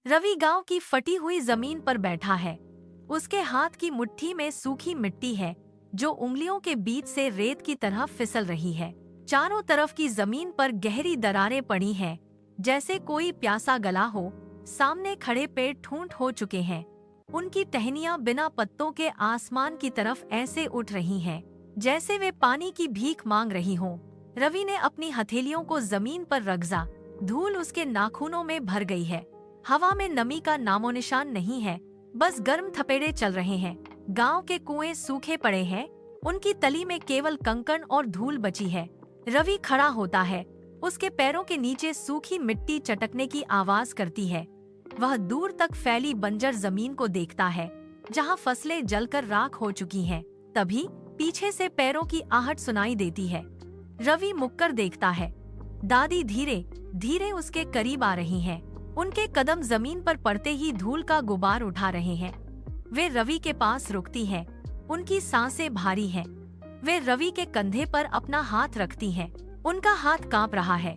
रवि गांव की फटी हुई जमीन पर बैठा है। उसके हाथ की मुट्ठी में सूखी मिट्टी है जो उंगलियों के बीच से रेत की तरह फिसल रही है। चारों तरफ की जमीन पर गहरी दरारें पड़ी हैं, जैसे कोई प्यासा गला हो। सामने खड़े पेड़ ठूंठ हो चुके हैं। उनकी टहनियां बिना पत्तों के आसमान की तरफ ऐसे उठ रही हैं, जैसे वे पानी की भीख मांग रही हों। रवि ने अपनी हथेलियों को जमीन पर रगजा। धूल उसके नाखूनों में भर गई है। हवा में नमी का नामोनिशान नहीं है, बस गर्म थपेड़े चल रहे हैं। गांव के कुएं सूखे पड़े हैं, उनकी तली में केवल कंकड़ और धूल बची है। रवि खड़ा होता है। उसके पैरों के नीचे सूखी मिट्टी चटकने की आवाज करती है। वह दूर तक फैली बंजर जमीन को देखता है, जहां फसलें जलकर राख हो चुकी हैं। तभी पीछे से पैरों की आहट सुनाई देती है। रवि मुक्कर देखता है। दादी धीरे धीरे उसके करीब आ रही हैं। उनके कदम जमीन पर पड़ते ही धूल का गुबार उठा रहे हैं। वे रवि के पास रुकती हैं। उनकी सांसें भारी हैं। वे रवि के कंधे पर अपना हाथ रखती हैं। उनका हाथ कांप रहा है।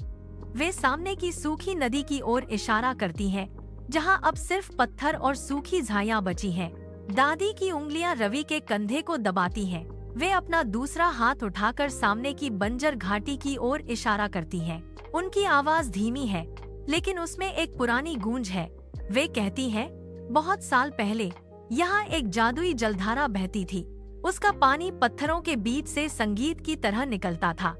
वे सामने की सूखी नदी की ओर इशारा करती हैं, जहां अब सिर्फ पत्थर और सूखी झाइयां बची हैं। दादी की उंगलियां रवि के कंधे को दबाती हैं। वे अपना दूसरा हाथ उठाकर सामने की बंजर घाटी की ओर इशारा करती हैं। उनकी आवाज धीमी है, लेकिन उसमें एक पुरानी गूंज है। वे कहती हैं, बहुत साल पहले यहाँ एक जादुई जलधारा बहती थी। उसका पानी पत्थरों के बीच से संगीत की तरह निकलता था।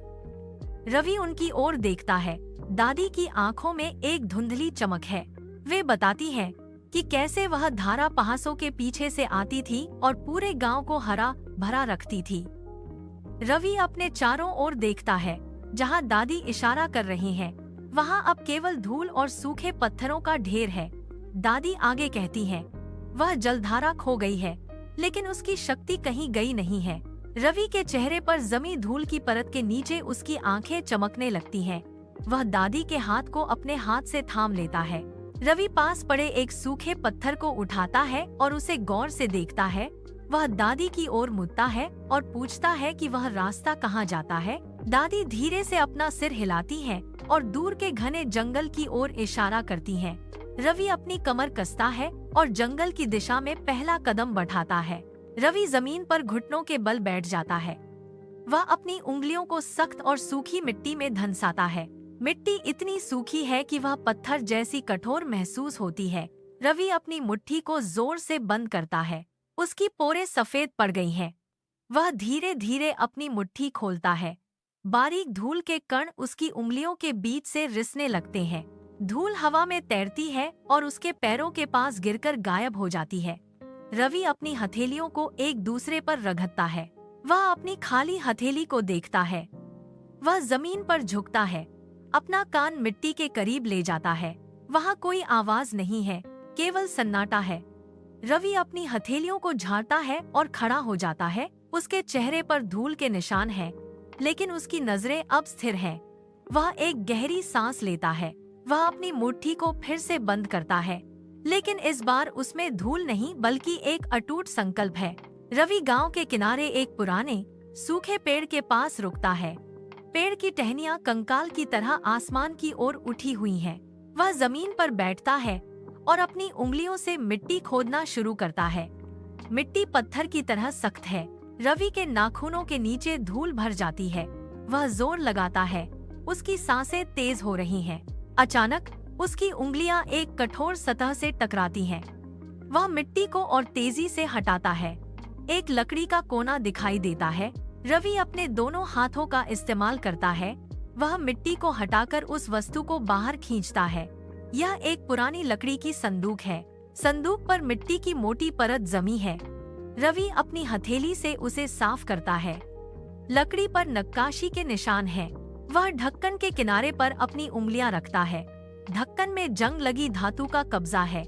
रवि उनकी ओर देखता है। दादी की आंखों में एक धुंधली चमक है। वे बताती हैं कि कैसे वह धारा पहासों के पीछे से आती थी और पूरे गांव को हरा भरा रखती थी। रवि अपने चारों ओर देखता है। जहां दादी इशारा कर रही हैं, वहां अब केवल धूल और सूखे पत्थरों का ढेर है। दादी आगे कहती हैं, वह जलधारा खो गई है, लेकिन उसकी शक्ति कहीं गई नहीं है। रवि के चेहरे पर जमी धूल की परत के नीचे उसकी आंखें चमकने लगती हैं। वह दादी के हाथ को अपने हाथ से थाम लेता है। रवि पास पड़े एक सूखे पत्थर को उठाता है और उसे गौर से देखता है। वह दादी की ओर मुड़ता है और पूछता है कि वह रास्ता कहाँ जाता है। दादी धीरे से अपना सिर हिलाती हैं और दूर के घने जंगल की ओर इशारा करती हैं। रवि अपनी कमर कसता है और जंगल की दिशा में पहला कदम बढ़ाता है। रवि जमीन पर घुटनों के बल बैठ जाता है। वह अपनी उंगलियों को सख्त और सूखी मिट्टी में धंसाता है। मिट्टी इतनी सूखी है कि वह पत्थर जैसी कठोर महसूस होती है। रवि अपनी मुट्ठी को जोर से बंद करता है। उसकी पोरें सफेद पड़ गई हैं। वह धीरे धीरे अपनी मुट्ठी खोलता है। बारीक धूल के कण उसकी उंगलियों के बीच से रिसने लगते हैं। धूल हवा में तैरती है और उसके पैरों के पास गिरकर गायब हो जाती है। रवि अपनी हथेलियों को एक दूसरे पर रगड़ता है। वह अपनी खाली हथेली को देखता है। वह जमीन पर झुकता है, अपना कान मिट्टी के करीब ले जाता है। वहाँ कोई आवाज नहीं है, केवल सन्नाटा है। रवि अपनी हथेलियों को झाड़ता है और खड़ा हो जाता है। उसके चेहरे पर धूल के निशान हैं, लेकिन उसकी नजरें अब स्थिर हैं। वह एक गहरी सांस लेता है। वह अपनी मुट्ठी को फिर से बंद करता है, लेकिन इस बार उसमें धूल नहीं बल्कि एक अटूट संकल्प है। रवि गांव के किनारे एक पुराने सूखे पेड़ के पास रुकता है। पेड़ की टहनियां कंकाल की तरह आसमान की ओर उठी हुई हैं। वह जमीन पर बैठता है और अपनी उंगलियों से मिट्टी खोदना शुरू करता है। मिट्टी पत्थर की तरह सख्त है। रवि के नाखूनों के नीचे धूल भर जाती है। वह जोर लगाता है। उसकी सांसें तेज हो रही हैं। अचानक उसकी उंगलियां एक कठोर सतह से टकराती हैं। वह मिट्टी को और तेजी से हटाता है। एक लकड़ी का कोना दिखाई देता है। रवि अपने दोनों हाथों का इस्तेमाल करता है। वह मिट्टी को हटाकर उस वस्तु को बाहर खींचता है। यह एक पुरानी लकड़ी की संदूक है। संदूक पर मिट्टी की मोटी परत जमी है। रवि अपनी हथेली से उसे साफ करता है। लकड़ी पर नक्काशी के निशान हैं। वह ढक्कन के किनारे पर अपनी उंगलियां रखता है। ढक्कन में जंग लगी धातु का कब्जा है।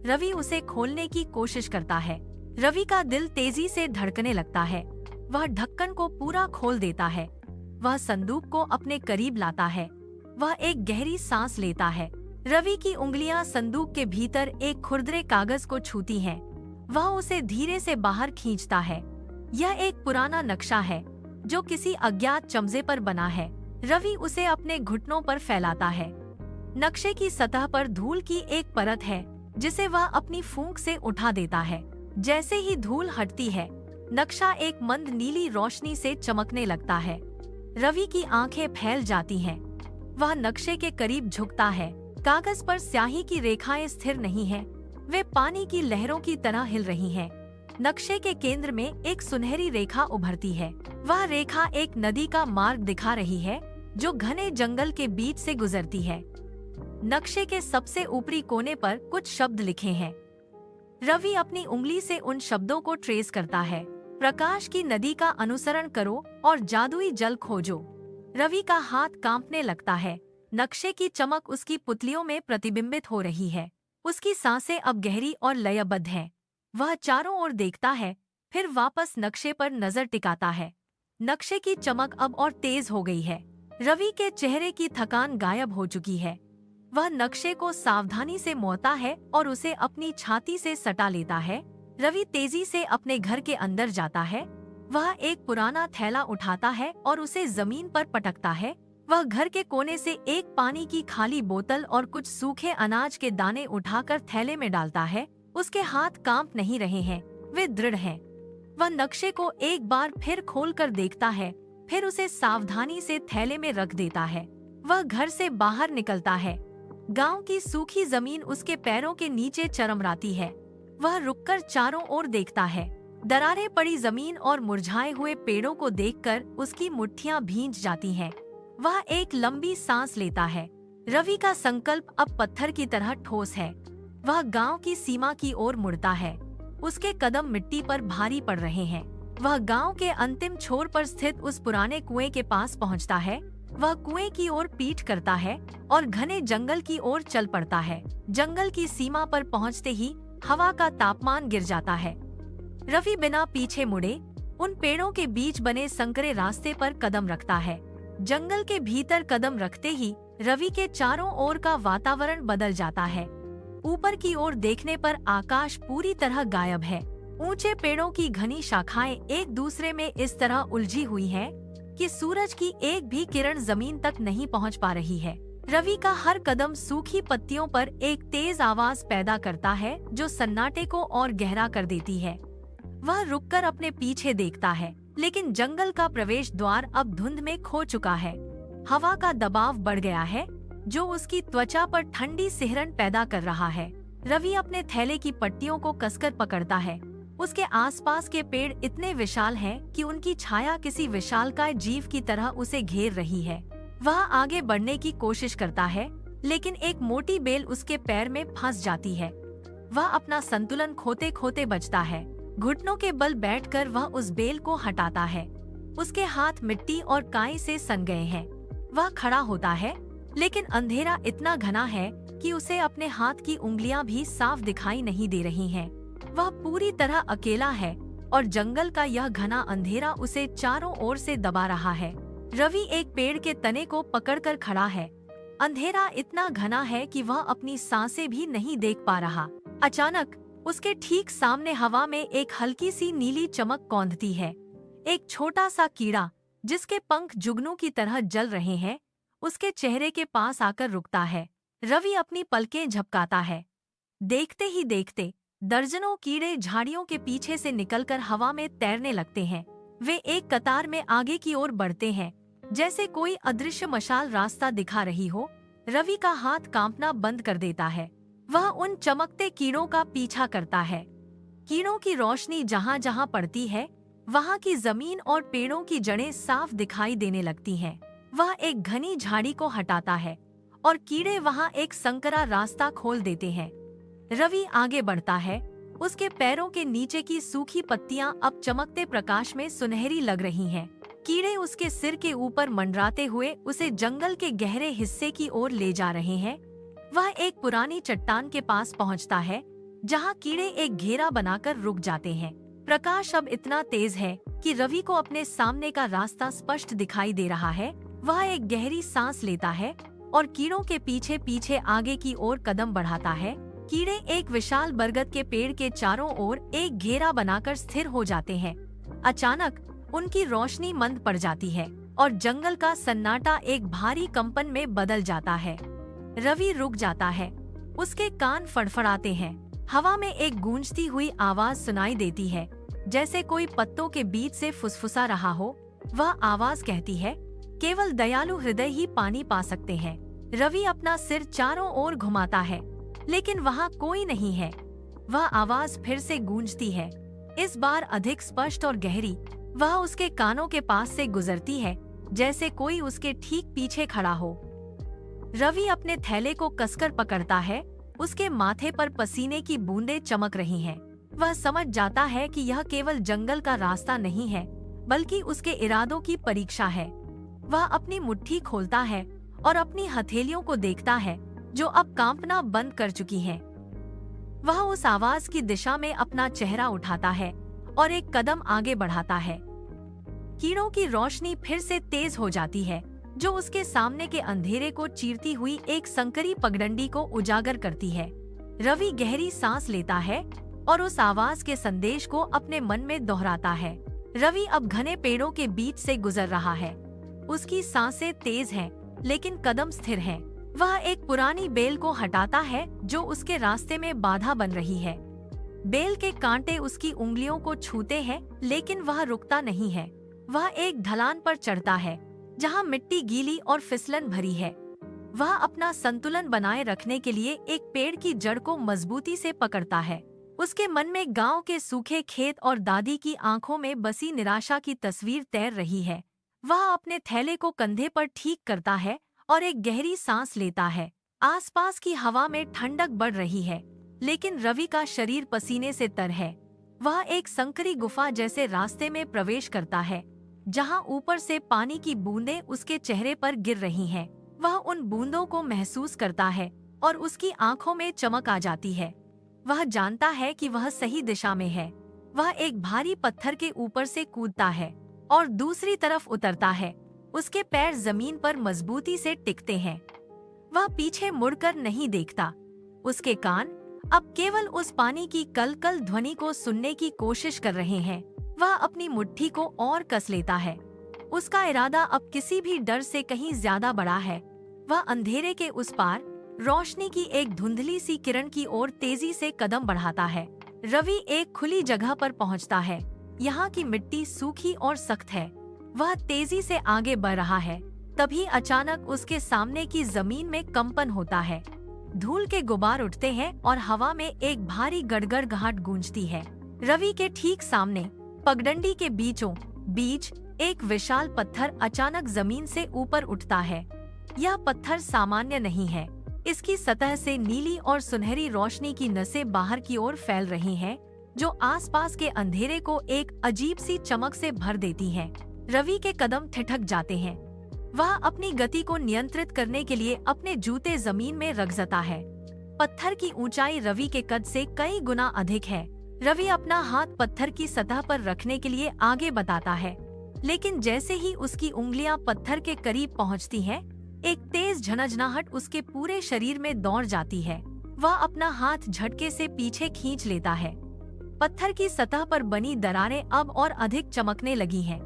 रवि उसे खोलने की कोशिश करता है। रवि का दिल तेजी से धड़कने लगता है। वह ढक्कन को पूरा खोल देता है। वह संदूक को अपने करीब लाता है। वह एक गहरी सांस लेता है। रवि की उंगलियां संदूक के भीतर एक खुरदरे कागज को छूती हैं। वह उसे धीरे से बाहर खींचता है। यह एक पुराना नक्शा है जो किसी अज्ञात चमजे पर बना है। रवि उसे अपने घुटनों पर फैलाता है। नक्शे की सतह पर धूल की एक परत है जिसे वह अपनी फूंक से उठा देता है। जैसे ही धूल हटती है, नक्शा एक मंद नीली रोशनी से चमकने लगता है। रवि की आंखें फैल जाती हैं। वह नक्शे के करीब झुकता है। कागज पर स्याही की रेखाएं स्थिर नहीं हैं, वे पानी की लहरों की तरह हिल रही हैं। नक्शे के केंद्र में एक सुनहरी रेखा उभरती है। वह रेखा एक नदी का मार्ग दिखा रही है जो घने जंगल के बीच से गुजरती है। नक्शे के सबसे ऊपरी कोने पर कुछ शब्द लिखे हैं। रवि अपनी उंगली से उन शब्दों को ट्रेस करता है। प्रकाश की नदी का अनुसरण करो और जादुई जल खोजो। रवि का हाथ कांपने लगता है। नक्शे की चमक उसकी पुतलियों में प्रतिबिंबित हो रही है। उसकी सांसें अब गहरी और लयबद्ध हैं। वह चारों ओर देखता है, फिर वापस नक्शे पर नजर टिकाता है। नक्शे की चमक अब और तेज हो गई है। रवि के चेहरे की थकान गायब हो चुकी है। वह नक्शे को सावधानी से मोड़ता है और उसे अपनी छाती से सटा लेता है। रवि तेजी से अपने घर के अंदर जाता है। वह एक पुराना थैला उठाता है और उसे जमीन पर पटकता है। वह घर के कोने से एक पानी की खाली बोतल और कुछ सूखे अनाज के दाने उठाकर थैले में डालता है। उसके हाथ कांप नहीं रहे हैं, वे दृढ़ हैं। वह नक्शे को एक बार फिर खोलकर देखता है, फिर उसे सावधानी से थैले में रख देता है। वह घर से बाहर निकलता है। गांव की सूखी जमीन उसके पैरों के नीचे चरमराती है। वह रुककर चारों ओर देखता है। दरारें पड़ी जमीन और मुरझाए हुए पेड़ों को देखकर उसकी मुट्ठियां भींच जाती हैं। वह एक लंबी सांस लेता है। रवि का संकल्प अब पत्थर की तरह ठोस है। वह गांव की सीमा की ओर मुड़ता है। उसके कदम मिट्टी पर भारी पड़ रहे हैं। वह गांव के अंतिम छोर पर स्थित उस पुराने कुएं के पास पहुंचता है। वह कुएं की ओर पीठ करता है और घने जंगल की ओर चल पड़ता है। जंगल की सीमा पर पहुंचते ही हवा का तापमान गिर जाता है। रवि बिना पीछे मुड़े उन पेड़ों के बीच बने संकरे रास्ते पर कदम रखता है। जंगल के भीतर कदम रखते ही रवि के चारों ओर का वातावरण बदल जाता है। ऊपर की ओर देखने पर आकाश पूरी तरह गायब है। ऊंचे पेड़ों की घनी शाखाएं एक दूसरे में इस तरह उलझी हुई हैं कि सूरज की एक भी किरण जमीन तक नहीं पहुंच पा रही है। रवि का हर कदम सूखी पत्तियों पर एक तेज आवाज पैदा करता है जो सन्नाटे को और गहरा कर देती है। वह रुककर अपने पीछे देखता है, लेकिन जंगल का प्रवेश द्वार अब धुंध में खो चुका है। हवा का दबाव बढ़ गया है जो उसकी त्वचा पर ठंडी सिहरन पैदा कर रहा है। रवि अपने थैले की पट्टियों को कसकर पकड़ता है। उसके आसपास के पेड़ इतने विशाल हैं कि उनकी छाया किसी विशालकाय जीव की तरह उसे घेर रही है। वह आगे बढ़ने की कोशिश करता है, लेकिन एक मोटी बेल उसके पैर में फंस जाती है। वह अपना संतुलन खोते खोते बचता है। घुटनों के बल बैठकर वह उस बेल को हटाता है। उसके हाथ मिट्टी और काई से सन गए हैं। वह खड़ा होता है, लेकिन अंधेरा इतना घना है कि उसे अपने हाथ की उंगलियां भी साफ दिखाई नहीं दे रही हैं। वह पूरी तरह अकेला है और जंगल का यह घना अंधेरा उसे चारों ओर से दबा रहा है। रवि एक पेड़ के तने को पकड़कर खड़ा है। अंधेरा इतना घना है कि वह अपनी सांसें भी नहीं देख पा रहा। अचानक उसके ठीक सामने हवा में एक हल्की सी नीली चमक कौंधती है। एक छोटा सा कीड़ा जिसके पंख जुगनू की तरह जल रहे हैं, उसके चेहरे के पास आकर रुकता है। रवि अपनी पलकें झपकाता है। देखते ही देखते दर्जनों कीड़े झाड़ियों के पीछे से निकलकर हवा में तैरने लगते हैं। वे एक कतार में आगे की ओर बढ़ते हैं, जैसे कोई अदृश्य मशाल रास्ता दिखा रही हो। रवि का हाथ कांपना बंद कर देता है। वह उन चमकते कीड़ों का पीछा करता है। कीड़ों की रोशनी जहाँ जहाँ पड़ती है, वहाँ की जमीन और पेड़ों की जड़ें साफ दिखाई देने लगती हैं। वह एक घनी झाड़ी को हटाता है और कीड़े वहाँ एक संकरा रास्ता खोल देते हैं। रवि आगे बढ़ता है। उसके पैरों के नीचे की सूखी पत्तियां अब चमकते प्रकाश में सुनहरी लग रही हैं। कीड़े उसके सिर के ऊपर मंडराते हुए उसे जंगल के गहरे हिस्से की ओर ले जा रहे हैं। वह एक पुरानी चट्टान के पास पहुंचता है, जहां कीड़े एक घेरा बनाकर रुक जाते हैं। प्रकाश अब इतना तेज है कि रवि को अपने सामने का रास्ता स्पष्ट दिखाई दे रहा है। वह एक गहरी सांस लेता है और कीड़ों के पीछे पीछे आगे की ओर कदम बढ़ाता है। कीड़े एक विशाल बरगद के पेड़ के चारों ओर एक घेरा बनाकर स्थिर हो जाते हैं। अचानक उनकी रोशनी मंद पड़ जाती है और जंगल का सन्नाटा एक भारी कंपन में बदल जाता है। रवि रुक जाता है। उसके कान फड़फड़ाते हैं। हवा में एक गूंजती हुई आवाज सुनाई देती है, जैसे कोई पत्तों के बीच से फुसफुसा रहा हो। वह आवाज कहती है, केवल दयालु हृदय ही पानी पा सकते हैं। रवि अपना सिर चारों ओर घुमाता है, लेकिन वहाँ कोई नहीं है। वह आवाज फिर से गूंजती है, इस बार अधिक स्पष्ट और गहरी। वह उसके कानों के पास से गुजरती है, जैसे कोई उसके ठीक पीछे खड़ा हो। रवि अपने थैले को कसकर पकड़ता है। उसके माथे पर पसीने की बूंदें चमक रही हैं। वह समझ जाता है कि यह केवल जंगल का रास्ता नहीं है, बल्कि उसके इरादों की परीक्षा है। वह अपनी मुट्ठी खोलता है और अपनी हथेलियों को देखता है, जो अब कांपना बंद कर चुकी हैं। वह उस आवाज की दिशा में अपना चेहरा उठाता है और एक कदम आगे बढ़ाता है। कीड़ों की रोशनी फिर से तेज हो जाती है, जो उसके सामने के अंधेरे को चीरती हुई एक संकरी पगडंडी को उजागर करती है। रवि गहरी सांस लेता है और उस आवाज के संदेश को अपने मन में दोहराता है। रवि अब घने पेड़ों के बीच से गुजर रहा है। उसकी सांसें तेज हैं, लेकिन कदम स्थिर हैं। वह एक पुरानी बेल को हटाता है, जो उसके रास्ते में बाधा बन रही है। बेल के कांटे उसकी उंगलियों को छूते हैं, लेकिन वह रुकता नहीं है। वह एक ढलान पर चढ़ता है, जहाँ मिट्टी गीली और फिसलन भरी है। वह अपना संतुलन बनाए रखने के लिए एक पेड़ की जड़ को मजबूती से पकड़ता है। उसके मन में गांव के सूखे खेत और दादी की आंखों में बसी निराशा की तस्वीर तैर रही है। वह अपने थैले को कंधे पर ठीक करता है और एक गहरी सांस लेता है। आसपास की हवा में ठंडक बढ़ रही है, लेकिन रवि का शरीर पसीने से तर है। वह एक संकरी गुफा जैसे रास्ते में प्रवेश करता है, जहां ऊपर से पानी की बूंदें उसके चेहरे पर गिर रही हैं। वह उन बूंदों को महसूस करता है और उसकी आंखों में चमक आ जाती है। वह जानता है कि वह सही दिशा में है। वह एक भारी पत्थर के ऊपर से कूदता है और दूसरी तरफ उतरता है। उसके पैर जमीन पर मजबूती से टिकते हैं। वह पीछे मुड़कर नहीं देखता। उसके कान अब केवल उस पानी की कल-कल ध्वनि को सुनने की कोशिश कर रहे हैं। वह अपनी मुट्ठी को और कस लेता है। उसका इरादा अब किसी भी डर से कहीं ज्यादा बड़ा है। वह अंधेरे के उस पार रोशनी की एक धुंधली सी किरण की ओर तेजी से कदम बढ़ाता है। रवि एक खुली जगह पर पहुंचता है। यहाँ की मिट्टी सूखी और सख्त है। वह तेजी से आगे बढ़ रहा है। तभी अचानक उसके सामने की जमीन में कंपन होता है। धूल के गुबार उठते हैं और हवा में एक भारी गड़गड़ाहट गूंजती है। रवि के ठीक सामने पगडंडी के बीचों बीच एक विशाल पत्थर अचानक जमीन से ऊपर उठता है। यह पत्थर सामान्य नहीं है। इसकी सतह से नीली और सुनहरी रोशनी की नसें बाहर की ओर फैल रही हैं, जो आसपास के अंधेरे को एक अजीब सी चमक से भर देती हैं। रवि के कदम ठिठक जाते हैं। वह अपनी गति को नियंत्रित करने के लिए अपने जूते जमीन में रगजता है। पत्थर की ऊंचाई रवि के कद से कई गुना अधिक है। रवि अपना हाथ पत्थर की सतह पर रखने के लिए आगे बताता है, लेकिन जैसे ही उसकी उंगलियां पत्थर के करीब पहुंचती हैं, एक तेज झनझनाहट उसके पूरे शरीर में दौड़ जाती है। वह अपना हाथ झटके से पीछे खींच लेता है। पत्थर की सतह पर बनी दरारें अब और अधिक चमकने लगी हैं।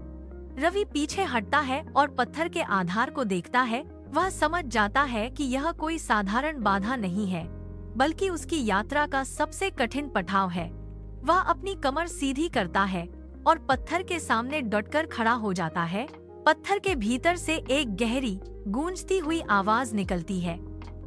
रवि पीछे हटता है और पत्थर के आधार को देखता है। वह समझ जाता है कि यह कोई साधारण बाधा नहीं है, बल्कि उसकी यात्रा का सबसे कठिन पड़ाव है। वह अपनी कमर सीधी करता है और पत्थर के सामने डटकर खड़ा हो जाता है। पत्थर के भीतर से एक गहरी गूंजती हुई आवाज निकलती है।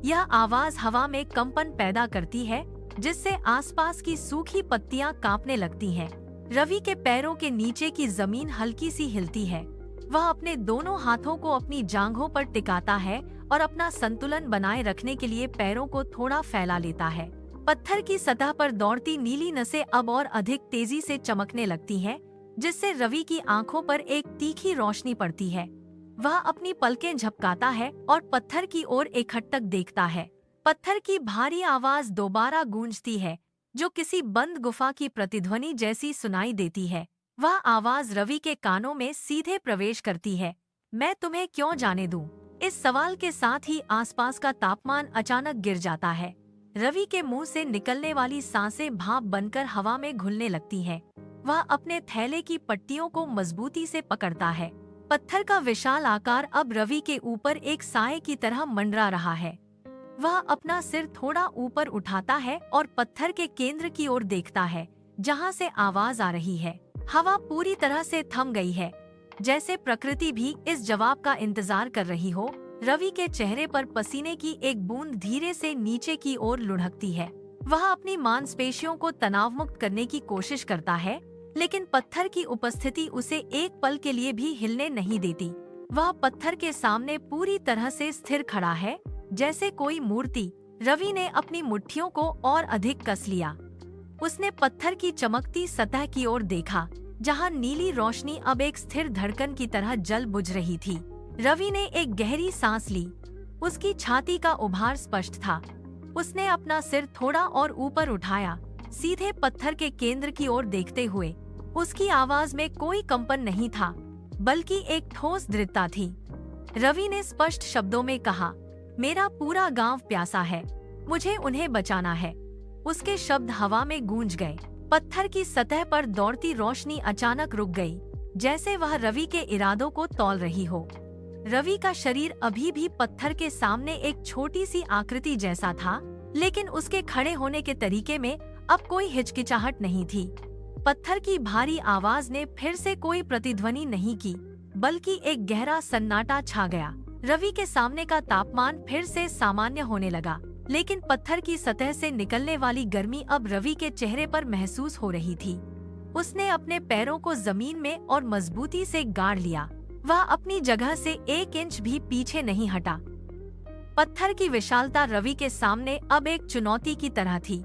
यह आवाज हवा में कंपन पैदा करती है, जिससे आसपास की सूखी पत्तियां कांपने लगती हैं। रवि के पैरों के नीचे की जमीन हल्की सी हिलती है। वह अपने दोनों हाथों को अपनी जांघों पर टिकाता है और अपना संतुलन बनाए रखने के लिए पैरों को थोड़ा फैला लेता है। पत्थर की सतह पर दौड़ती नीली नसें अब और अधिक तेजी से चमकने लगती हैं, जिससे रवि की आंखों पर एक तीखी रोशनी पड़ती है। वह अपनी पलकें झपकाता है और पत्थर की ओर एकटक देखता है। पत्थर की भारी आवाज दोबारा गूंजती है, जो किसी बंद गुफा की प्रतिध्वनि जैसी सुनाई देती है। वह आवाज रवि के कानों में सीधे प्रवेश करती है। मैं तुम्हें क्यों जाने दूं? इस सवाल के साथ ही आसपास का तापमान अचानक गिर जाता है। रवि के मुंह से निकलने वाली सांसें भाप बनकर हवा में घुलने लगती हैं। वह अपने थैले की पट्टियों को मजबूती से पकड़ता है। पत्थर का विशाल आकार अब रवि के ऊपर एक साए की तरह मंडरा रहा है। वह अपना सिर थोड़ा ऊपर उठाता है और पत्थर के केंद्र की ओर देखता है, जहाँ से आवाज आ रही है। हवा पूरी तरह से थम गई है, जैसे प्रकृति भी इस जवाब का इंतजार कर रही हो। रवि के चेहरे पर पसीने की एक बूंद धीरे से नीचे की ओर लुढ़कती है। वह अपनी मांसपेशियों को तनाव मुक्त करने की कोशिश करता है, लेकिन पत्थर की उपस्थिति उसे एक पल के लिए भी हिलने नहीं देती। वह पत्थर के सामने पूरी तरह से स्थिर खड़ा है, जैसे कोई मूर्ति। रवि ने अपनी मुट्ठियों को और अधिक कस लिया। उसने पत्थर की चमकती सतह की ओर देखा, जहां नीली रोशनी अब एक स्थिर धड़कन की तरह जल बुझ रही थी। रवि ने एक गहरी सांस ली। उसकी छाती का उभार स्पष्ट था। उसने अपना सिर थोड़ा और ऊपर उठाया, सीधे पत्थर के केंद्र की ओर देखते हुए। उसकी आवाज में कोई कंपन नहीं था, बल्कि एक ठोस दृढ़ता थी। रवि ने स्पष्ट शब्दों में कहा, मेरा पूरा गांव प्यासा है, मुझे उन्हें बचाना है। उसके शब्द हवा में गूंज गए। पत्थर की सतह पर दौड़ती रोशनी अचानक रुक गई, जैसे वह रवि के इरादों को तौल रही हो। रवि का शरीर अभी भी पत्थर के सामने एक छोटी सी आकृति जैसा था, लेकिन उसके खड़े होने के तरीके में अब कोई हिचकिचाहट नहीं थी। पत्थर की भारी आवाज ने फिर से कोई प्रतिध्वनि नहीं की, बल्कि एक गहरा सन्नाटा छा गया। रवि के सामने का तापमान फिर से सामान्य होने लगा, लेकिन पत्थर की सतह से निकलने वाली गर्मी अब रवि के चेहरे पर महसूस हो रही थी। उसने अपने पैरों को जमीन में और मजबूती से गाड़ लिया। वह अपनी जगह से 1 इंच भी पीछे नहीं हटा। पत्थर की विशालता रवि के सामने अब एक चुनौती की तरह थी।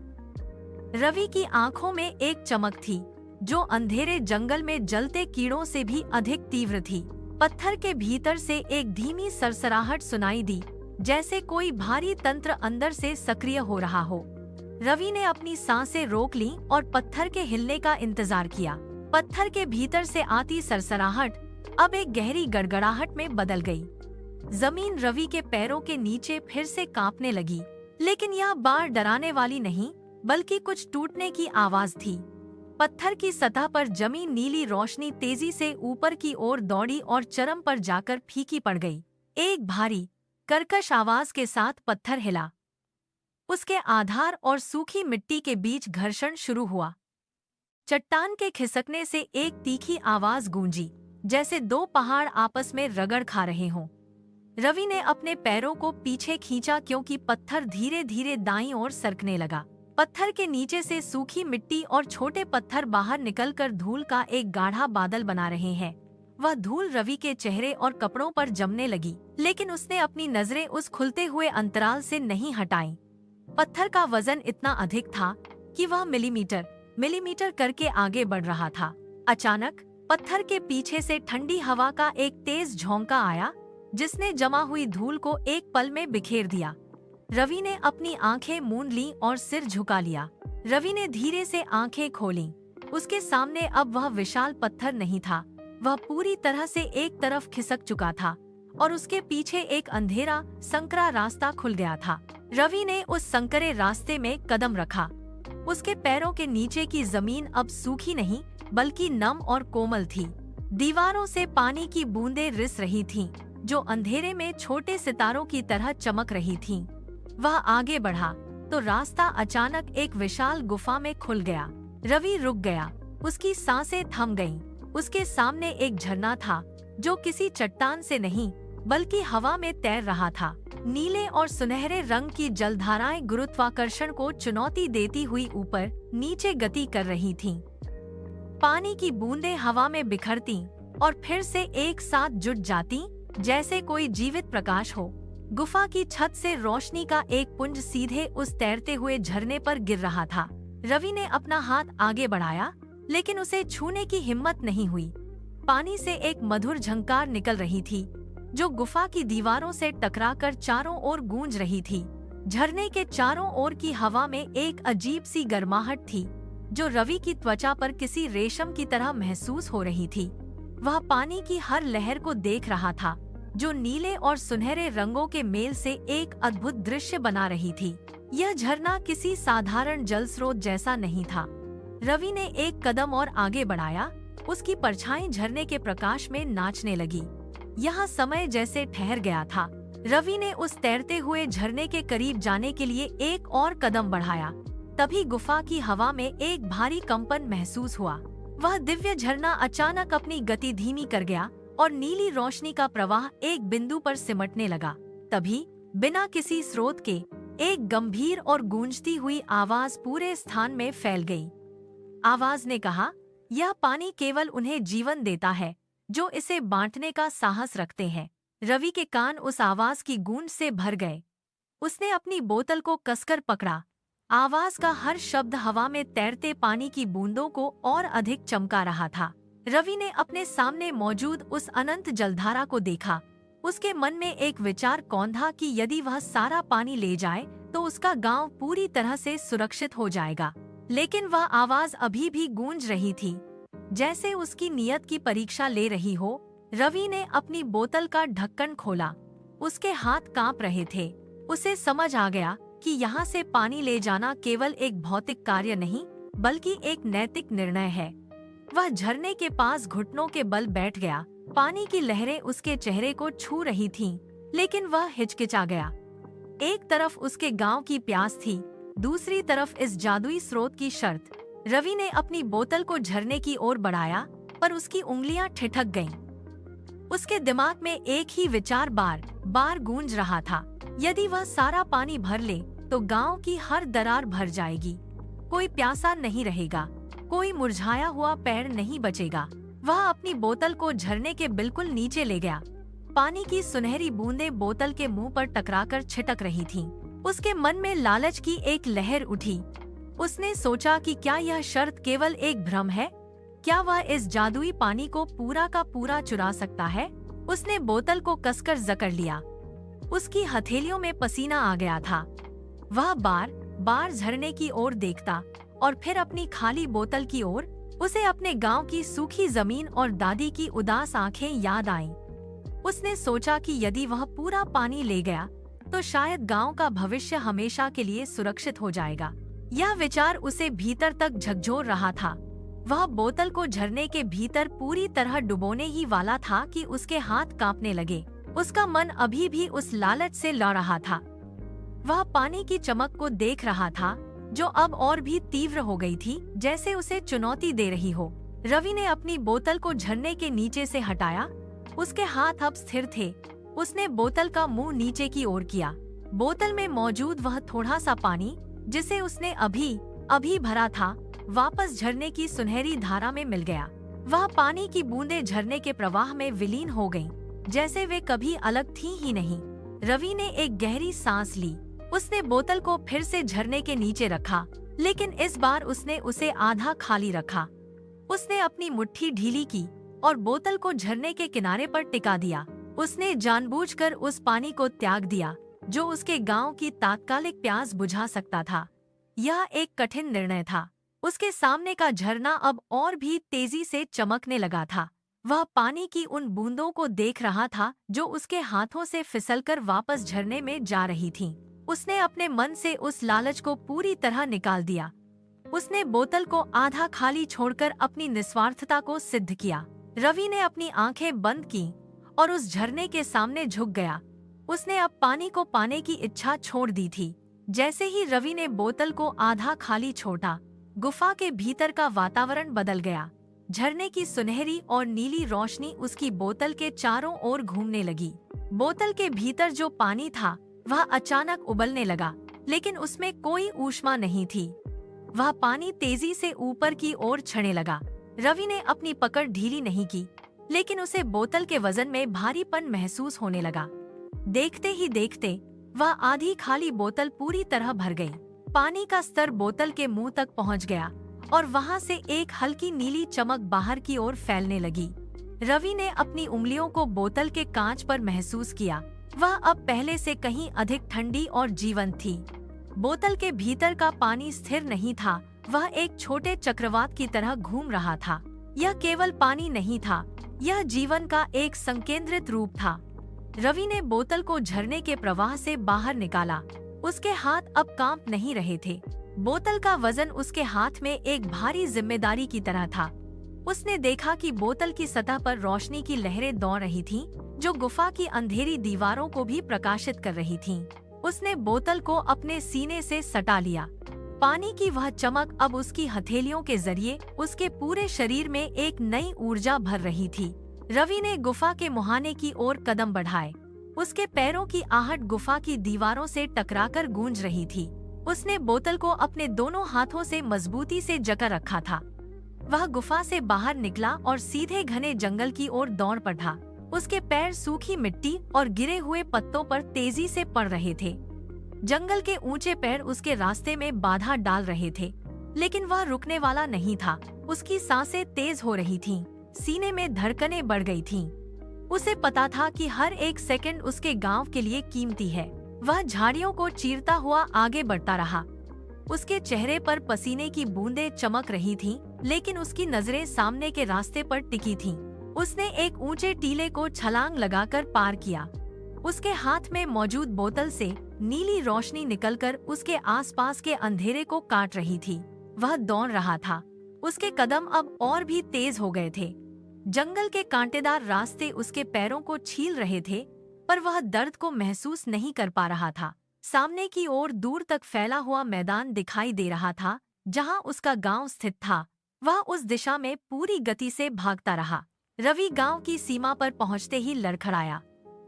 रवि की आंखों में एक चमक थी, जो अंधेरे जंगल में जलते कीड़ों से भी अधिक तीव्र थी। पत्थर के भीतर से एक धीमी सरसराहट सुनाई दी, जैसे कोई भारी तंत्र अंदर से सक्रिय हो रहा हो। रवि ने अपनी सांसें रोक लीं और पत्थर के हिलने का इंतजार किया। पत्थर के भीतर से आती सरसराहट अब एक गहरी गड़गड़ाहट में बदल गई। जमीन रवि के पैरों के नीचे फिर से कांपने लगी, लेकिन यह बार डराने वाली नहीं, बल्कि कुछ टूटने की आवाज थी। पत्थर की सतह पर जमी नीली रोशनी तेजी से ऊपर की ओर दौड़ी और चरम पर जाकर फीकी पड़ गई। एक भारी, कर्कश आवाज के साथ पत्थर हिला। उसके आधार और सूखी मिट्टी के बीच घर्षण शुरू हुआ। चट्टान के खिसकने से एक तीखी आवाज गूंजी, जैसे 2 पहाड़ आपस में रगड़ खा रहे हों। रवि ने अपने पैरों को पीछे खींचा, क्योंकि पत्थर धीरे धीरे दाईं ओर सरकने लगा। पत्थर के नीचे से सूखी मिट्टी और छोटे पत्थर बाहर निकलकर धूल का एक गाढ़ा बादल बना रहे हैं। वह धूल रवि के चेहरे और कपड़ों पर जमने लगी, लेकिन उसने अपनी नजरें उस खुलते हुए अंतराल से नहीं हटाईं। पत्थर का वजन इतना अधिक था कि वह मिलीमीटर करके आगे बढ़ रहा था। अचानक पत्थर के पीछे से ठंडी हवा का एक तेज झोंका आया, जिसने जमा हुई धूल को एक पल में बिखेर दिया। रवि ने अपनी आंखें मूंद लीं और सिर झुका लिया। रवि ने धीरे से आंखें खोलीं। उसके सामने अब वह विशाल पत्थर नहीं था, वह पूरी तरह से एक तरफ खिसक चुका था और उसके पीछे एक अंधेरा, संकरा रास्ता खुल गया था। रवि ने उस संकरे रास्ते में कदम रखा। उसके पैरों के नीचे की जमीन अब सूखी नहीं, बल्कि नम और कोमल थी। दीवारों से पानी की बूंदें रिस रही थीं, जो अंधेरे में छोटे सितारों की तरह चमक रही थीं। वह आगे बढ़ा तो रास्ता अचानक एक विशाल गुफा में खुल गया। रवि रुक गया, उसकी सांसें थम गईं। उसके सामने एक झरना था, जो किसी चट्टान से नहीं, बल्कि हवा में तैर रहा था। नीले और सुनहरे रंग की जलधाराएं गुरुत्वाकर्षण को चुनौती देती हुई ऊपर नीचे गति कर रही थीं। पानी की बूंदें हवा में बिखरती और फिर से एक साथ जुट जाती, जैसे कोई जीवित प्रकाश हो। गुफा की छत से रोशनी का एक पुंज सीधे उस तैरते हुए झरने पर गिर रहा था। रवि ने अपना हाथ आगे बढ़ाया, लेकिन उसे छूने की हिम्मत नहीं हुई। पानी से एक मधुर झंकार निकल रही थी, जो गुफा की दीवारों से टकराकर चारों ओर गूंज रही थी। झरने के चारों ओर की हवा में एक अजीब सी गर्माहट थी, जो रवि की त्वचा पर किसी रेशम की तरह महसूस हो रही थी। वह पानी की हर लहर को देख रहा था, जो नीले और सुनहरे रंगों के मेल से एक अद्भुत दृश्य बना रही थी। यह झरना किसी साधारण जल स्रोत जैसा नहीं था। रवि ने एक कदम और आगे बढ़ाया। उसकी परछाई झरने के प्रकाश में नाचने लगी। यहाँ समय जैसे ठहर गया था, रवि ने उस तैरते हुए झरने के करीब जाने के लिए एक और कदम बढ़ाया। तभी गुफा की हवा में एक भारी कंपन महसूस हुआ। वह दिव्य झरना अचानक अपनी गति धीमी कर गया और नीली रोशनी का प्रवाह एक बिंदु पर सिमटने लगा। तभी बिना किसी स्रोत के एक गंभीर और गूंजती हुई आवाज पूरे स्थान में फैल गई। आवाज ने कहा, यह पानी केवल उन्हें जीवन देता है जो इसे बांटने का साहस रखते हैं। रवि के कान उस आवाज की गूंज से भर गए। उसने अपनी बोतल को कसकर पकड़ा। आवाज का हर शब्द हवा में तैरते पानी की बूंदों को और अधिक चमका रहा था। रवि ने अपने सामने मौजूद उस अनंत जलधारा को देखा। उसके मन में एक विचार कौंधा कि यदि वह सारा पानी ले जाए तो उसका गांव पूरी तरह से सुरक्षित हो जाएगा। लेकिन वह आवाज अभी भी गूंज रही थी, जैसे उसकी नीयत की परीक्षा ले रही हो। रवि ने अपनी बोतल का ढक्कन खोला। उसके हाथ कांप रहे थे। उसे समझ आ गया कि यहाँ से पानी ले जाना केवल एक भौतिक कार्य नहीं, बल्कि एक नैतिक निर्णय है। वह झरने के पास घुटनों के बल बैठ गया। पानी की लहरें उसके चेहरे को छू रही थीं, लेकिन वह हिचकिचा गया। एक तरफ उसके गांव की प्यास थी, दूसरी तरफ इस जादुई स्रोत की शर्त। रवि ने अपनी बोतल को झरने की ओर बढ़ाया, पर उसकी उंगलियां ठिठक गईं। उसके दिमाग में एक ही विचार बार बार गूंज रहा था, यदि वह सारा पानी भर ले तो गांव की हर दरार भर जाएगी। कोई प्यासा नहीं रहेगा, कोई मुरझाया हुआ पेड़ नहीं बचेगा। वह अपनी बोतल को झरने के बिल्कुल नीचे ले गया। पानी की सुनहरी बूंदें बोतल के मुंह पर टकराकर छिटक रही थीं। उसके मन में लालच की एक लहर उठी। उसने सोचा कि क्या यह शर्त केवल एक भ्रम है? क्या वह इस जादुई पानी को पूरा का पूरा चुरा सकता है? उसने बोतल को कसकर जकड़ लिया। उसकी हथेलियों में पसीना आ गया था। वह बार बार झरने की ओर देखता और फिर अपनी खाली बोतल की ओर। उसे अपने गांव की सूखी जमीन और दादी की उदास आंखें याद आईं। उसने सोचा कि यदि वह पूरा पानी ले गया तो शायद गांव का भविष्य हमेशा के लिए सुरक्षित हो जाएगा। यह विचार उसे भीतर तक झकझोर रहा था। वह बोतल को झरने के भीतर पूरी तरह डुबोने ही वाला था कि उसके हाथ कांपने लगे। उसका मन अभी भी उस लालच से लड़ रहा था। वह पानी की चमक को देख रहा था, जो अब और भी तीव्र हो गई थी, जैसे उसे चुनौती दे रही हो। रवि ने अपनी बोतल को झरने के नीचे से हटाया। उसके हाथ अब स्थिर थे। उसने बोतल का मुंह नीचे की ओर किया। बोतल में मौजूद वह थोड़ा सा पानी, जिसे उसने अभी भरा था, वापस झरने की सुनहरी धारा में मिल गया। वह पानी की बूंदें झरने के प्रवाह में विलीन हो गईं, जैसे वे कभी अलग थी ही नहीं। रवि ने एक गहरी सांस ली। उसने बोतल को फिर से झरने के नीचे रखा, लेकिन इस बार उसने उसे आधा खाली रखा। उसने अपनी मुट्ठी ढीली की और बोतल को झरने के किनारे पर टिका दिया। उसने जानबूझकर उस पानी को त्याग दिया जो उसके गांव की तात्कालिक प्यास बुझा सकता था। यह एक कठिन निर्णय था। उसके सामने का झरना अब और भी तेजी से चमकने लगा था। वह पानी की उन बूंदों को देख रहा था जो उसके हाथों से फिसलकर वापस झरने में जा रही थीं। उसने अपने मन से उस लालच को पूरी तरह निकाल दिया। उसने बोतल को आधा खाली छोड़कर अपनी निस्वार्थता को सिद्ध किया। रवि ने अपनी आंखें बंद की और उस झरने के सामने झुक गया। उसने अब पानी को पाने की इच्छा छोड़ दी थी। जैसे ही रवि ने बोतल को आधा खाली छोड़ा, गुफा के भीतर का वातावरण बदल गया। झरने की सुनहरी और नीली रोशनी उसकी बोतल के चारों ओर घूमने लगी। बोतल के भीतर जो पानी था वह अचानक उबलने लगा, लेकिन उसमें कोई ऊष्मा नहीं थी। वह पानी तेजी से ऊपर की ओर छने लगा। रवि ने अपनी पकड़ ढीली नहीं की, लेकिन उसे बोतल के वजन में भारीपन महसूस होने लगा। देखते ही देखते वह आधी खाली बोतल पूरी तरह भर गई। पानी का स्तर बोतल के मुंह तक पहुंच गया और वहां से एक हल्की नीली चमक बाहर की ओर फैलने लगी। रवि ने अपनी उंगलियों को बोतल के कांच पर महसूस किया। वह अब पहले से कहीं अधिक ठंडी और जीवंत थी। बोतल के भीतर का पानी स्थिर नहीं था, वह एक छोटे चक्रवात की तरह घूम रहा था। यह केवल पानी नहीं था, यह जीवन का एक संकेंद्रित रूप था। रवि ने बोतल को झरने के प्रवाह से बाहर निकाला। उसके हाथ अब कांप नहीं रहे थे। बोतल का वजन उसके हाथ में एक भारी जिम्मेदारी की तरह था। उसने देखा कि बोतल की सतह पर रोशनी की लहरें दौड़ रही थीं, जो गुफा की अंधेरी दीवारों को भी प्रकाशित कर रही थीं। उसने बोतल को अपने सीने से सटा लिया। पानी की वह चमक अब उसकी हथेलियों के जरिए उसके पूरे शरीर में एक नई ऊर्जा भर रही थी। रवि ने गुफा के मुहाने की ओर कदम बढ़ाए। उसके पैरों की आहट गुफा की दीवारों से टकराकर गूंज रही थी। उसने बोतल को अपने दोनों हाथों से मजबूती से जकड़ रखा था। वह गुफा से बाहर निकला और सीधे घने जंगल की ओर दौड़ पड़ा। उसके पैर सूखी मिट्टी और गिरे हुए पत्तों पर तेजी से पड़ रहे थे। जंगल के ऊंचे पेड़ उसके रास्ते में बाधा डाल रहे थे, लेकिन वह रुकने वाला नहीं था। उसकी सांसें तेज हो रही थीं, सीने में धड़कनें बढ़ गई थीं। उसे पता था कि हर एक सेकंड उसके गांव के लिए कीमती है। वह झाड़ियों को चीरता हुआ आगे बढ़ता रहा। उसके चेहरे पर पसीने की बूंदें चमक रही थीं, लेकिन उसकी नजरें सामने के रास्ते पर टिकी थीं। उसने एक ऊंचे टीले को छलांग लगाकर पार किया। उसके हाथ में मौजूद बोतल से नीली रोशनी निकलकर उसके आसपास के अंधेरे को काट रही थी। वह दौड़ रहा था। उसके कदम अब और भी तेज हो गए थे। जंगल के कांटेदार रास्ते उसके पैरों को छील रहे थे, पर वह दर्द को महसूस नहीं कर पा रहा था। सामने की ओर दूर तक फैला हुआ मैदान दिखाई दे रहा था, जहां उसका गांव स्थित था। वह उस दिशा में पूरी गति से भागता रहा। रवि गांव की सीमा पर पहुंचते ही लड़खड़ाया।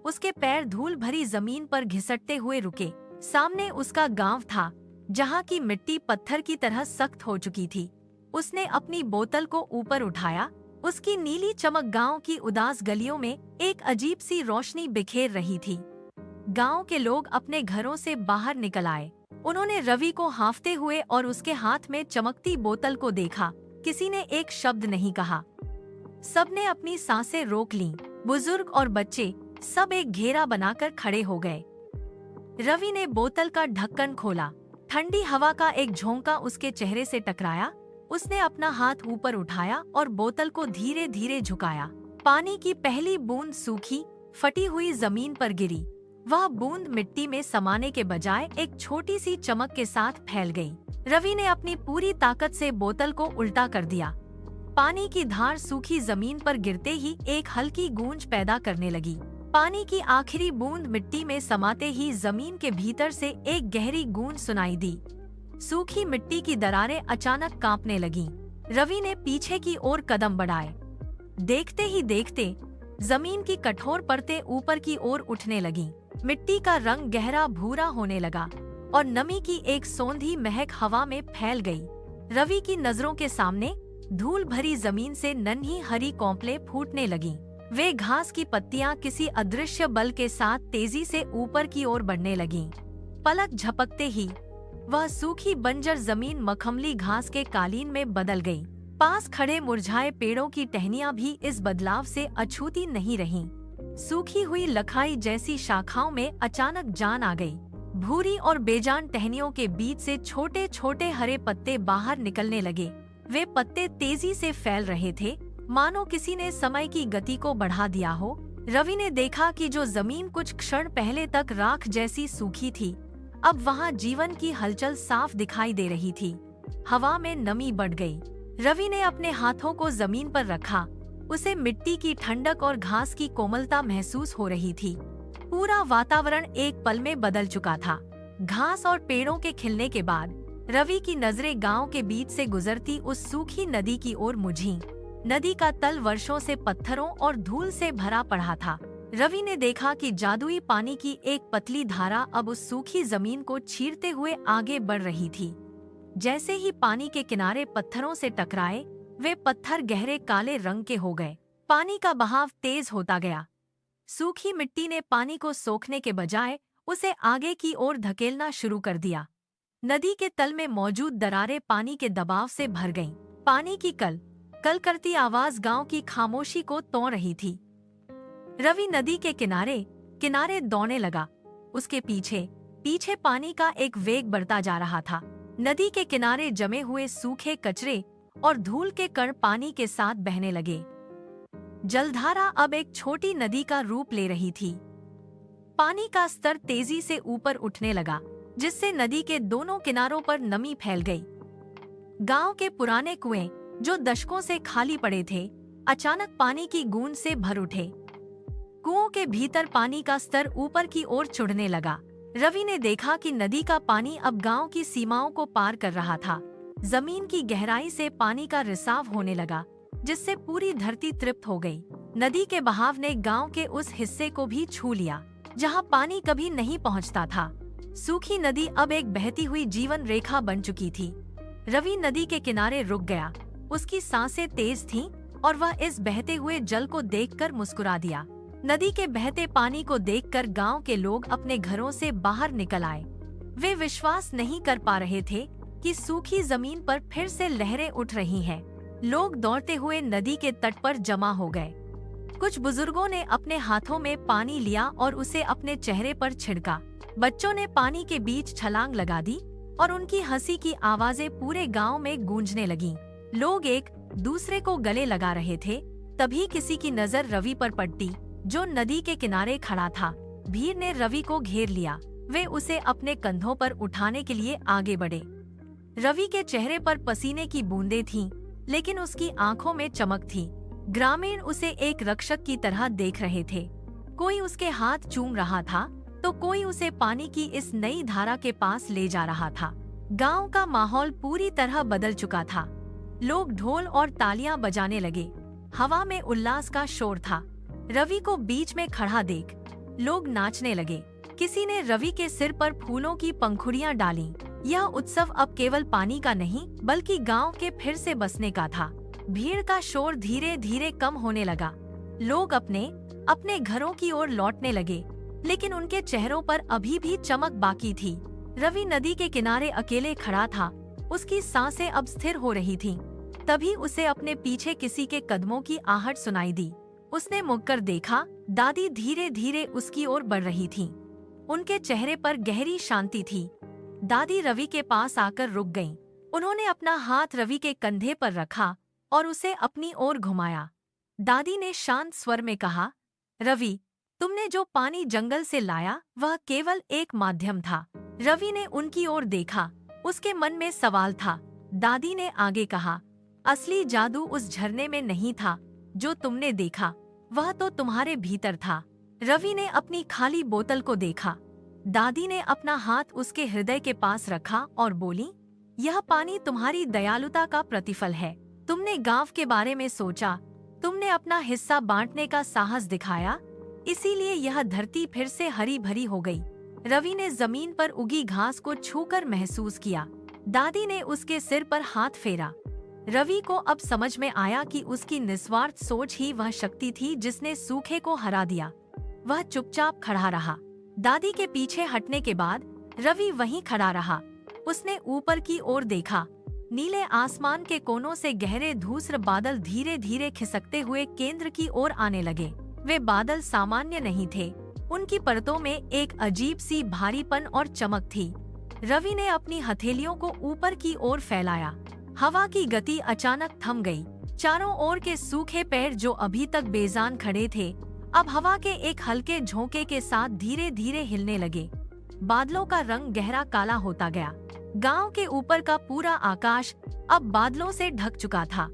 उसके पैर धूल भरी जमीन पर घिसटते हुए रुके। सामने उसका गांव था, जहां की मिट्टी पत्थर की तरह सख्त हो चुकी थी। उसने अपनी बोतल को ऊपर उठाया। उसकी नीली चमक गांव की उदास गलियों में एक अजीब सी रोशनी बिखेर रही थी। गांव के लोग अपने घरों से बाहर निकल आए। उन्होंने रवि को हाँफते हुए और उसके हाथ में चमकती बोतल को देखा। किसी ने एक शब्द नहीं कहा। सबने अपनी सांसें रोक लीं। बुजुर्ग और बच्चे सब एक घेरा बनाकर खड़े हो गए। रवि ने बोतल का ढक्कन खोला। ठंडी हवा का एक झोंका उसके चेहरे से टकराया। उसने अपना हाथ ऊपर उठाया और बोतल को धीरे धीरे झुकाया। पानी की पहली बूंद सूखी, फटी हुई जमीन पर गिरी। वह बूंद मिट्टी में समाने के बजाय एक छोटी सी चमक के साथ फैल गई। रवि ने अपनी पूरी ताकत से बोतल को उल्टा कर दिया। पानी की धार सूखी जमीन पर गिरते ही एक हल्की गूंज पैदा करने लगी। पानी की आखिरी बूंद मिट्टी में समाते ही जमीन के भीतर से एक गहरी गूंज सुनाई दी। सूखी मिट्टी की दरारें अचानक कांपने लगीं। रवि ने पीछे की ओर कदम बढ़ाए। देखते ही देखते जमीन की कठोर परतें ऊपर की ओर उठने लगीं। मिट्टी का रंग गहरा भूरा होने लगा और नमी की एक सौंधी महक हवा में फैल गई। रवि की नजरों के सामने धूल भरी जमीन से नन्ही हरी कौंपलें फूटने लगीं। वे घास की पत्तियां किसी अदृश्य बल के साथ तेजी से ऊपर की ओर बढ़ने लगीं। पलक झपकते ही वह सूखी बंजर जमीन मखमली घास के कालीन में बदल गई। पास खड़े मुरझाए पेड़ों की टहनियां भी इस बदलाव से अछूती नहीं रहीं। सूखी हुई लखाई जैसी शाखाओं में अचानक जान आ गई। भूरी और बेजान टहनियों के बीच से छोटे छोटे हरे पत्ते बाहर निकलने लगे। वे पत्ते तेजी से फैल रहे थे, मानो किसी ने समय की गति को बढ़ा दिया हो। रवि ने देखा कि जो जमीन कुछ क्षण पहले तक राख जैसी सूखी थी, अब वहाँ जीवन की हलचल साफ दिखाई दे रही थी। हवा में नमी बढ़ गई। रवि ने अपने हाथों को जमीन पर रखा। उसे मिट्टी की ठंडक और घास की कोमलता महसूस हो रही थी। पूरा वातावरण एक पल में बदल चुका था। घास और पेड़ों के खिलने के बाद रवि की नजरें गांव के बीच से गुजरती उस सूखी नदी की ओर मुझीं। नदी का तल वर्षों से पत्थरों और धूल से भरा पड़ा था। रवि ने देखा कि जादुई पानी की एक पतली धारा अब उस सूखी जमीन को चीरते हुए आगे बढ़ रही थी। जैसे ही पानी के किनारे पत्थरों से टकराए, वे पत्थर गहरे काले रंग के हो गए। पानी का बहाव तेज होता गया। सूखी मिट्टी ने पानी को सोखने के बजाय उसे आगे की ओर धकेलना शुरू कर दिया। नदी के तल में मौजूद दरारें पानी के दबाव से भर गईं। पानी की कल करती आवाज गांव की खामोशी को तोड़ रही थी। रवि नदी के किनारे दौड़ने लगा। उसके पीछे पानी का एक वेग बढ़ता जा रहा था। नदी के किनारे जमे हुए सूखे कचरे और धूल के कण पानी के साथ बहने लगे। जलधारा अब एक छोटी नदी का रूप ले रही थी। पानी का स्तर तेजी से ऊपर उठने लगा, जिससे नदी के दोनों किनारों पर नमी फैल गई। गांव के पुराने कुएं, जो दशकों से खाली पड़े थे, अचानक पानी की बूंद से भर उठे। कुओं के भीतर पानी का स्तर ऊपर की ओर चढ़ने लगा। रवि ने देखा कि नदी का पानी अब गांव की सीमाओं को पार कर रहा था। जमीन की गहराई से पानी का रिसाव होने लगा, जिससे पूरी धरती तृप्त हो गई। नदी के बहाव ने गांव के उस हिस्से को भी छू लिया जहां पानी कभी नहीं पहुंचता था। सूखी नदी अब एक बहती हुई जीवन रेखा बन चुकी थी। रवि नदी के किनारे रुक गया। उसकी सांसें तेज थीं और वह इस बहते हुए जल को देखकर मुस्कुरा दिया। नदी के बहते पानी को देखकर गांव के लोग अपने घरों से बाहर निकल आए। वे विश्वास नहीं कर पा रहे थे कि सूखी जमीन पर फिर से लहरें उठ रही हैं। लोग दौड़ते हुए नदी के तट पर जमा हो गए। कुछ बुजुर्गों ने अपने हाथों में पानी लिया और उसे अपने चेहरे पर छिड़का। बच्चों ने पानी के बीच छलांग लगा दी और उनकी हंसी की आवाजें पूरे गांव में गूंजने लगीं। लोग एक दूसरे को गले लगा रहे थे। तभी किसी की नजर रवि पर पड़ी, जो नदी के किनारे खड़ा था। भीड़ ने रवि को घेर लिया। वे उसे अपने कंधों पर उठाने के लिए आगे बढ़े। रवि के चेहरे पर पसीने की बूंदें थीं, लेकिन उसकी आंखों में चमक थी। ग्रामीण उसे एक रक्षक की तरह देख रहे थे। कोई उसके हाथ चूम रहा था तो कोई उसे पानी की इस नई धारा के पास ले जा रहा था। गांव का माहौल पूरी तरह बदल चुका था। लोग ढोल और तालियां बजाने लगे। हवा में उल्लास का शोर था। रवि को बीच में खड़ा देख लोग नाचने लगे। किसी ने रवि के सिर पर फूलों की पंखुड़ियां डालीं। यह उत्सव अब केवल पानी का नहीं, बल्कि गांव के फिर से बसने का था। भीड़ का शोर धीरे धीरे कम होने लगा। लोग अपने अपने घरों की ओर लौटने लगे, लेकिन उनके चेहरों पर अभी भी चमक बाकी थी। रवि नदी के किनारे अकेले खड़ा था। उसकी सांसें अब स्थिर हो रही थीं। तभी उसे अपने पीछे किसी के कदमों की आहट सुनाई दी। उसने मुड़कर देखा। दादी धीरे धीरे उसकी ओर बढ़ रही थीं। उनके चेहरे पर गहरी शांति थी। दादी रवि के पास आकर रुक गईं। उन्होंने अपना हाथ रवि के कंधे पर रखा और उसे अपनी ओर घुमाया। दादी ने शांत स्वर में कहा, रवि, तुमने जो पानी जंगल से लाया वह केवल एक माध्यम था। रवि ने उनकी ओर देखा। उसके मन में सवाल था। दादी ने आगे कहा, असली जादू उस झरने में नहीं था जो तुमने देखा, वह तो तुम्हारे भीतर था। रवि ने अपनी खाली बोतल को देखा। दादी ने अपना हाथ उसके हृदय के पास रखा और बोली, यह पानी तुम्हारी दयालुता का प्रतिफल है। तुमने गांव के बारे में सोचा, तुमने अपना हिस्सा बांटने का साहस दिखाया, इसीलिए यह धरती फिर से हरी भरी हो गई। रवि ने जमीन पर उगी घास को छूकर महसूस किया। दादी ने उसके सिर पर हाथ फेरा। रवि को अब समझ में आया कि उसकी निस्वार्थ सोच ही वह शक्ति थी जिसने सूखे को हरा दिया। वह चुपचाप खड़ा रहा। दादी के पीछे हटने के बाद रवि वहीं खड़ा रहा। उसने ऊपर की ओर देखा। नीले आसमान के कोनों से गहरे धूसर बादल धीरे धीरे खिसकते हुए केंद्र की ओर आने लगे। वे बादल सामान्य नहीं थे। उनकी परतों में एक अजीब सी भारीपन और चमक थी। रवि ने अपनी हथेलियों को ऊपर की ओर फैलाया। हवा की गति अचानक थम गई। चारों ओर के सूखे पेड़ जो अभी तक बेजान खड़े थे, अब हवा के एक हल्के झोंके के साथ धीरे धीरे हिलने लगे। बादलों का रंग गहरा काला होता गया। गांव के ऊपर का पूरा आकाश अब बादलों से ढक चुका था।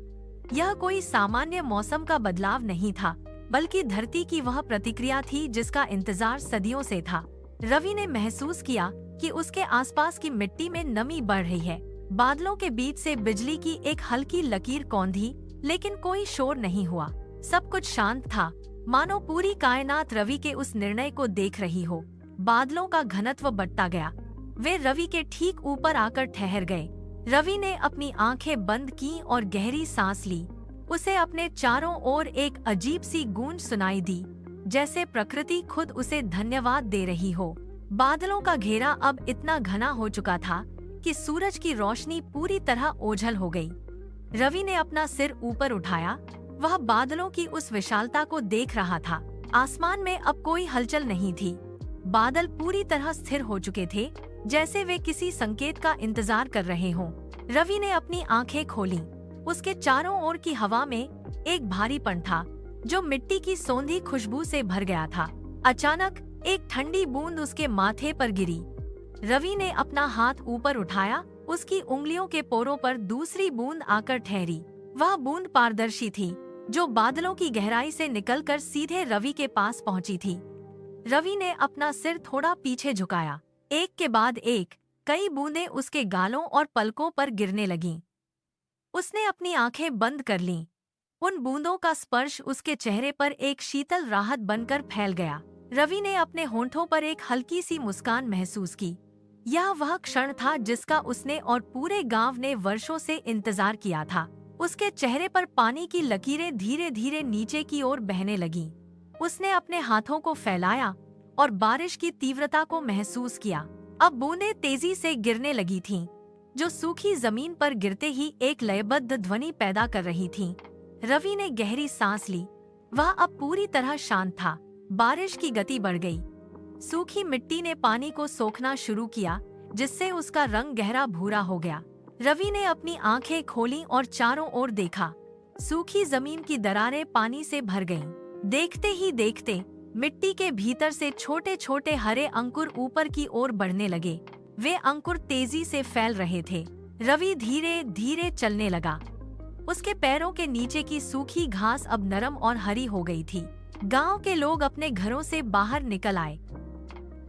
यह कोई सामान्य मौसम का बदलाव नहीं था, बल्कि धरती की वह प्रतिक्रिया थी जिसका इंतजार सदियों से था। रवि ने महसूस किया कि उसके आसपास की मिट्टी में नमी बढ़ रही है। बादलों के बीच से बिजली की एक हल्की लकीर कौंधी, लेकिन कोई शोर नहीं हुआ। सब कुछ शांत था, मानो पूरी कायनात रवि के उस निर्णय को देख रही हो। बादलों का घनत्व बढ़ता गया। वे रवि के ठीक ऊपर आकर ठहर गए। रवि ने अपनी आंखें बंद की और गहरी सांस ली। उसे अपने चारों ओर एक अजीब सी गूंज सुनाई दी, जैसे प्रकृति खुद उसे धन्यवाद दे रही हो। बादलों का घेरा अब इतना घना हो चुका था कि सूरज की रोशनी पूरी तरह ओझल हो गई। रवि ने अपना सिर ऊपर उठाया। वह बादलों की उस विशालता को देख रहा था। आसमान में अब कोई हलचल नहीं थी। बादल पूरी तरह स्थिर हो चुके थे, जैसे वे किसी संकेत का इंतजार कर रहे हों। रवि ने अपनी आंखें खोलीं। उसके चारों ओर की हवा में एक भारीपन था, जो मिट्टी की सौंधी खुशबू से भर गया था। अचानक एक ठंडी बूंद उसके माथे पर गिरी। रवि ने अपना हाथ ऊपर उठाया। उसकी उंगलियों के पोरों पर दूसरी बूंद आकर ठहरी। वह बूंद पारदर्शी थी, जो बादलों की गहराई से निकलकर सीधे रवि के पास पहुंची थी। रवि ने अपना सिर थोड़ा पीछे झुकाया। एक के बाद एक कई बूंदें उसके गालों और पलकों पर गिरने लगीं। उसने अपनी आंखें बंद कर लीं। उन बूंदों का स्पर्श उसके चेहरे पर एक शीतल राहत बनकर फैल गया। रवि ने अपने होंठों पर एक हल्की सी मुस्कान महसूस की। यह वह क्षण था जिसका उसने और पूरे गांव ने वर्षों से इंतजार किया था। उसके चेहरे पर पानी की लकीरें धीरे धीरे नीचे की ओर बहने लगीं। उसने अपने हाथों को फैलाया और बारिश की तीव्रता को महसूस किया। अब बूंदें तेजी से गिरने लगी थीं, जो सूखी जमीन पर गिरते ही एक लयबद्ध ध्वनि पैदा कर रही थीं। रवि ने गहरी सांस ली। वह अब पूरी तरह शांत था। बारिश की गति बढ़ गई। सूखी मिट्टी ने पानी को सोखना शुरू किया, जिससे उसका रंग गहरा भूरा हो गया। रवि ने अपनी आंखें खोलीं और चारों ओर देखा। सूखी जमीन की दरारें पानी से भर गईं। देखते ही देखते मिट्टी के भीतर से छोटे छोटे हरे अंकुर ऊपर की ओर बढ़ने लगे। वे अंकुर तेजी से फैल रहे थे। रवि धीरे धीरे चलने लगा। उसके पैरों के नीचे की सूखी घास अब नरम और हरी हो गई थी। गांव के लोग अपने घरों से बाहर निकल आए।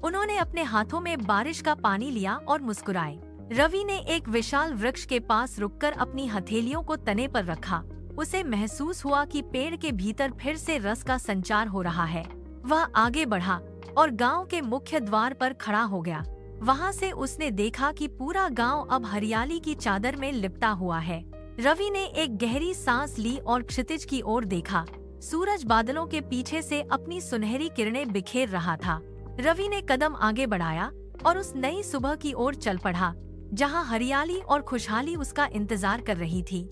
उन्होंने अपने हाथों में बारिश का पानी लिया और मुस्कुराए। रवि ने एक विशाल वृक्ष के पास रुककर अपनी हथेलियों को तने पर रखा। उसे महसूस हुआ कि पेड़ के भीतर फिर से रस का संचार हो रहा है। वह आगे बढ़ा और गांव के मुख्य द्वार पर खड़ा हो गया। वहां से उसने देखा कि पूरा गांव अब हरियाली की चादर में लिपटा हुआ है। रवि ने एक गहरी सांस ली और क्षितिज की ओर देखा। सूरज बादलों के पीछे से अपनी सुनहरी किरणें बिखेर रहा था। रवि ने कदम आगे बढ़ाया और उस नई सुबह की ओर चल पड़ा, जहां हरियाली और खुशहाली उसका इंतजार कर रही थी।